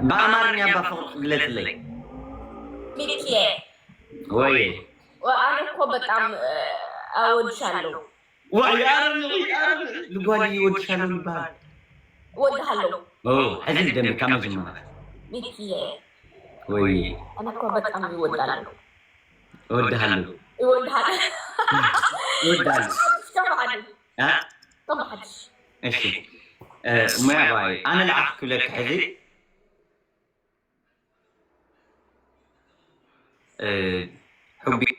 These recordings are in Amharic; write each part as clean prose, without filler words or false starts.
በአማርኛ በፍቅር ግለጽልኝ። ሚኪዬ ወይ እኔ እኮ በጣም እወድሻለሁ። ወይ ልጓል ይወድሻለሁ ይባል እወድሃለሁ። ሕዚ ደም ከመጅመር ሚኪዬ ወይ እኔ እኮ በጣም እወድሃለሁ። እወድሃለሁ طبعا እሺ ما باي انا لعبت لك حذي حبي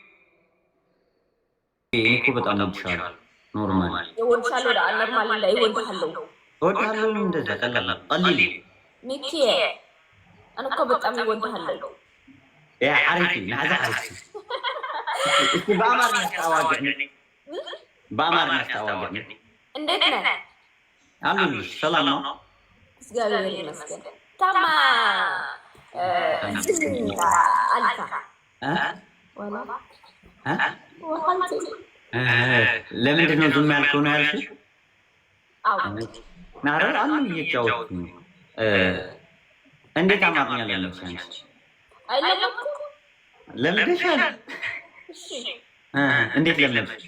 እኮ በጣም እወድሻለሁ። ኖርማል እወድሻለሁ ዳ ኖርማል ላይ እወድሃለሁ እንደዛ ቀላል ቀሊል ሚኪ እኔ እኮ በጣም እወድሃለሁ። ያ عارفي نعዛ عارفي እስኪ በአማርኛ ታዋገኝ በአማርኛ ታዋገኝ እንዴት ነህ? አሉልሽ ሰላም ነው? እግዚአብሔር ይመስገን። ታማ አልፋ ወላ ለምንድን ነው ዝም ያልከው ነው ያልሽኝ? አዎ ናረ አሉ እየጫወቱ እንዴት አማርኛ ለምደሽ አንቺ? አይለምኩም ለምደሻል? እሺ እንዴት ለምደሽ?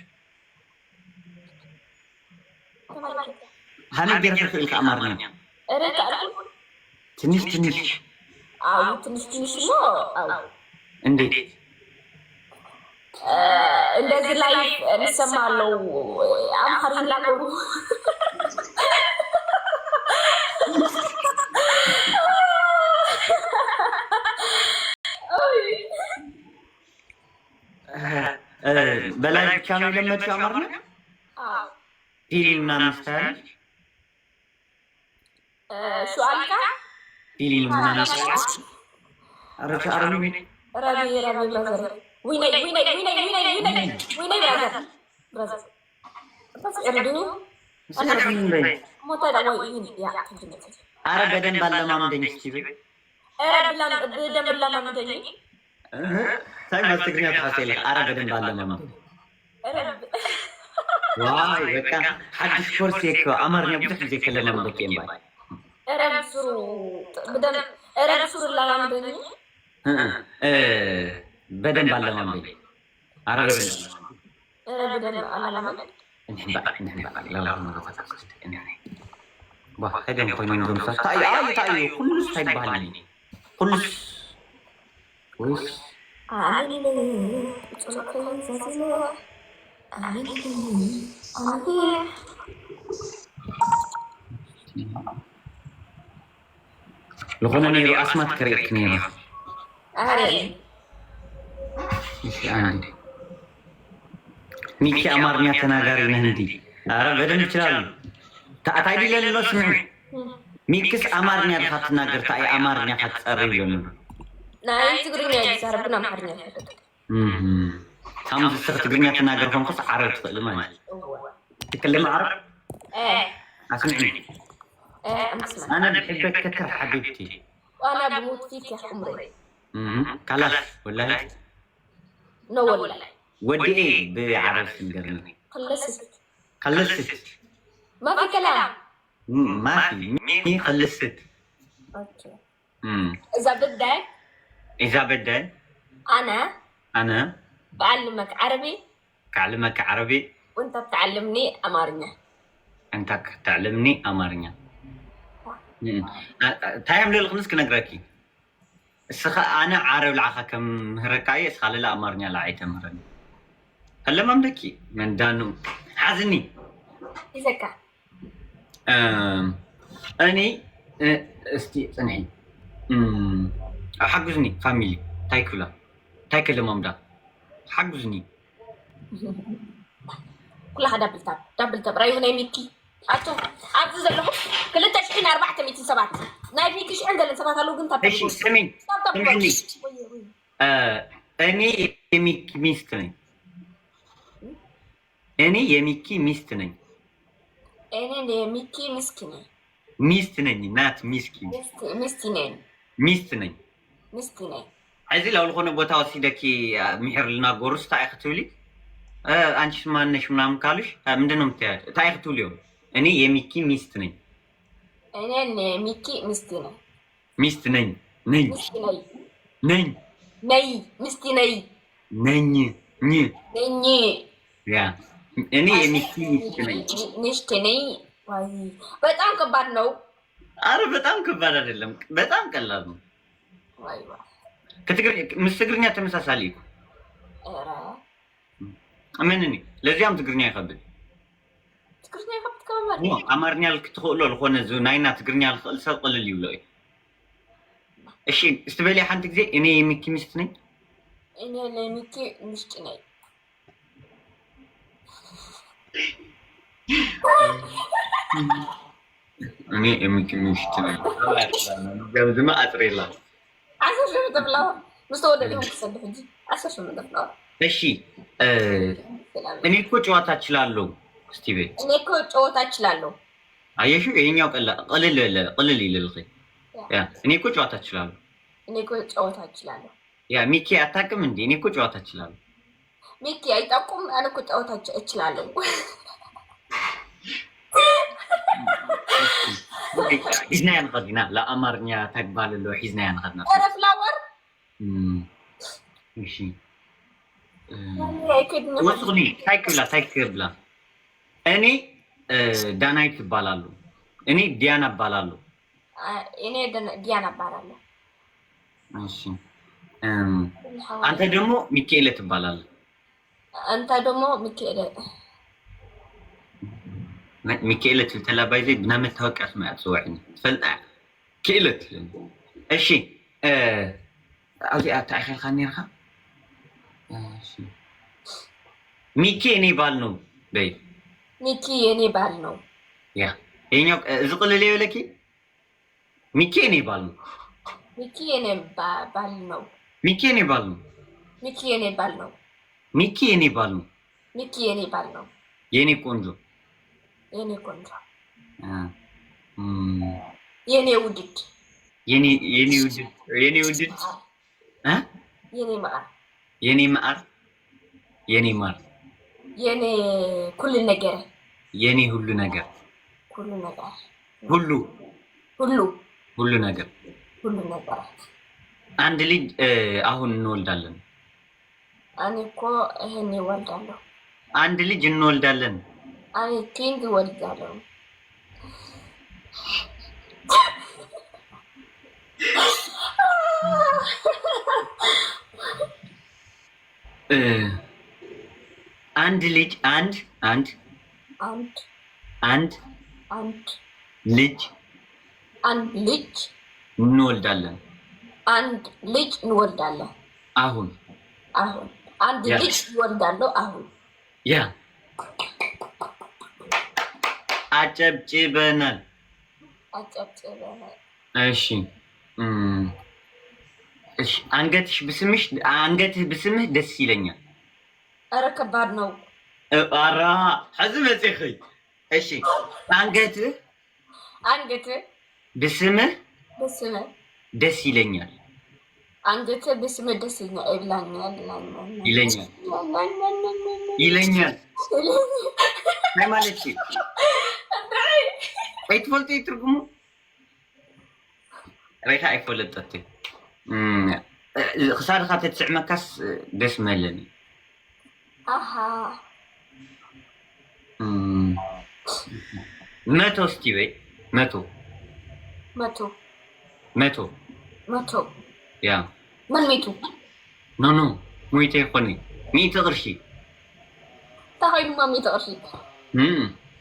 هل بيرفع في الأمارنا؟ تنش أو تنش ما أو عندي الذي لايف نسمع له أمهرين له بلاي كانوا لما تأمرنا؟ فيلمنا مستعد؟ شو قالك؟ فيلمنا مستعد؟ أرجع ربي برازر ويني برازر بس اردو أنا فيلم مو تدا وين يا عرب بدن بالله ما مدني ستيبي بدن بالله ما مدني ساي ما تقني أتحصل عرب بدن بالله ما مدني واي بكا حد فرصة كو أمرني بتحكي زي كلام بكين باي أرب سرو بدن أرب سرو لا مدني بدن بالله ما مدني عرب بدن أنا ما مدني نحن بقى لا ما غفت يعني باه هذا كوين من دون تاي كل ستايل بالني كل كويس لغنا نيرو أسمات كريك نيرو إيش عندي ميكي أمارنيا تناغاري نهندي بدن بچرال تأتاي دي لن لسمع ميكس أمارنيا دخات ناغر تأي أمارنيا خات أريد لن ناين تقرينيا جسار بنا محرنيا سامس السخت تقرينيا تناغر فهم قص عرب تقل ماي تكلم عرب؟ أسمعني أنا بحبك كتر حبيبتي وأنا بموت فيك يا عمري كلاس ولا نو والله ودي ايه بعرب سنقرني خلصت ما في كلام ما في مين خلصت اوكي اذا بدك انا بعلمك عربي وانت بتعلمني امارنيا تايم لي الخمس كنقراكي انا عارب العخا كم هركاي اسخال لا امارنيا لا عيت امرني هلا ما مدكي من دانو حزني يزكى اني استي صنعي حجزني فاميلي تايكلا مامدا حجزني كلها دبل تاب راي هنا ميكي اتو عزز له كلتا شحين 407 ناي فيك ايش عندنا سبات لو كنت ايش سمين اني يميكي ميستني اني يميكي ميستني انا يميكي مسكني ميستني نات مسكين ميستني عايزين لو الخونه بوتا وسيدكي مهر لنا غورس تاع اختولي አንቺ ማነሽ ምናምን ካልሽ ምንድነው የምትያት? ታይክቱ ሊሆን እኔ የሚኪ ሚስት ነኝ። ሚስት ነኝ ነኝ ሚስት ነኝ ነኝ ነይ ሚስት ነይ ነኝ ኝ ነኝ ያ እኔ የሚስት ነኝ ሚስት ነኝ። በጣም ከባድ ነው። አረ በጣም ከባድ አይደለም፣ በጣም ቀላል ነው። ትግርኛ ተመሳሳሊ እኮ ምን እኔ ለዚያም ትግርኛ ይከብድ አማርኛ ልክትኽእሎ ዝኾነ ናይና ትግርኛ ልኽእል ሰብ ቅልል ይብሎ እዩ። እሺ እስትበልያ ሓንቲ ግዜ እኔ የሚኪ ሚስት ነኝ። እኔ ለሚኪ ሚስት ነኝ። እኔ የሚኪ ሚስት ነኝ። ገምዝማ አጥሬላ አሰሽ ተብላው ምስተወደደው ክሰደፍ እንጂ አሰሽ ተብላው። እሺ እኔ እኮ ጨዋታ እችላለሁ። እስቲ በይ እኔ እኮ ጨዋታ እችላለሁ። አየሽ ይሄኛው ቅልል ይልልኝ። ያ እኔ እኮ ጨዋታ እችላለሁ። እኔ እኮ ጨዋታ እችላለሁ። ያ ሚኪ አታውቅም እንዴ? እኔ እኮ ጨዋታ እችላለሁ። ሚኪ አይታውቁም። እኔ እኮ ጨዋታ እችላለሁ። ሒዝና ያንኸድና ለአማርኛ ተግባልሎ ሒዝና ያንኸድና ኧረ ፍላወር እሺ ወስኒ ታይክብላ እኔ ዳናይት እባላለሁ። እኔ ዲያና እባላለሁ። እኔ ዲያና እባላለሁ። እሺ አንተ ደግሞ ሚካኤል ትባላለህ። አንተ ደግሞ ሚካኤል ተላባይዘ ብና መታወቂያ ስማያ ጽዋዕኒ ትፈልጣ ክእለት እሺ አውዚኣ ታይኸልካ ነርካ ሚኪ እኔ ባል ነው በይ። ሚኪ የኔ ባል ነው። ያ ይሄኛው ዝቅልል ይበለኪ ሚኪ እኔ ባል ነው። ሚኪ የኔ ባል ነው። ሚኪ እኔ ባል ነው። ሚኪ የኔ ባል ነው። ሚኪ እኔ ባል ነው። ሚኪ የኔ ባል ነው። የኔ ቆንጆ የኔ ቆንጆ የኔ ውድድ የኔ ውድድ የኔ ውድድ የኔ ማር የኔ ማር የኔ ማር የኔ ኩል ነገር የኔ ሁሉ ነገር ሁሉ ነገር ሁሉ ሁሉ ሁሉ ነገር ሁሉ ነገር። አንድ ልጅ አሁን እንወልዳለን። እኔ እኮ ይሄን እወልዳለሁ። አንድ ልጅ እንወልዳለን። እኔ ቲንግ እወልዳለሁ። አንድ ልጅ አንድ ልጅ እንወልዳለን። አንድ ልጅ እንወልዳለን። አሁን አንድ ልጅ እንወልዳለሁ። አሁን ያ አጨብጭበናል። እሺ እሺ አንገትሽ ብስምህ ደስ ይለኛል። ኧረ ከባድ ነው። ኧረ ሕዚ መፅኺ። እሺ አንገትህ ብስምህ ደስ ይለኛል። አንገትህ ብስምህ ደስ ይለኛል ናይ ማለት ኣይትፈልጡ ትርጉሙ ረይካ ኣይፈለጠት ክሳድካ ተትስዕመካስ ደስ መለኒ መቶ እስቲ በይ መቶ ያ ምን ሚቱ ኖ ሙይተ ይኮኒ ሚእቲ ቅርሺ ታኸይማ ሚእቲ ቅርሺ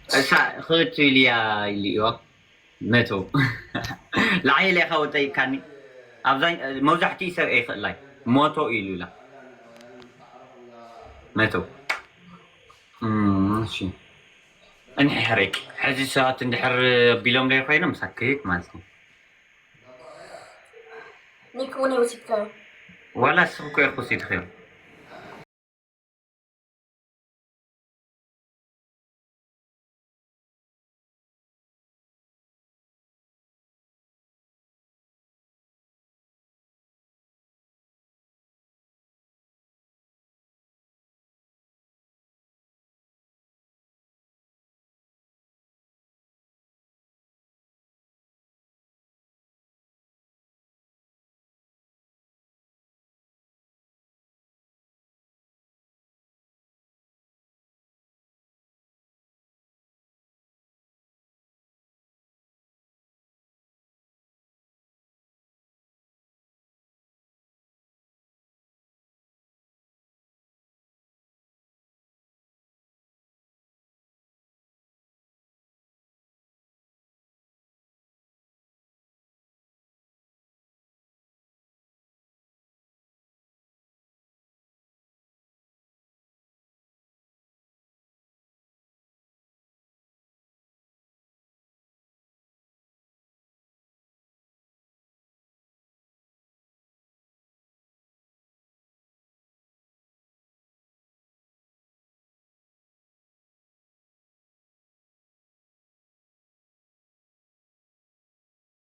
እሳ ክትብልያ ኢልዮ መቶ ላዓየለ ኢኻ ወጠይካኒ መብዛሕትኡ ሰብ ኣይክእላይ ሞቶ ኢሉላ መቶ እሺ እንሕሕረይ ሕዚ ሰባት እንድሕር ኣቢሎም ዶ ኮይኖም ሳክት ማለት ነው ሚክ እውን ወሲድካዮ ዋላ እስኹ ኮ ኢልኩ ወሲድክዮ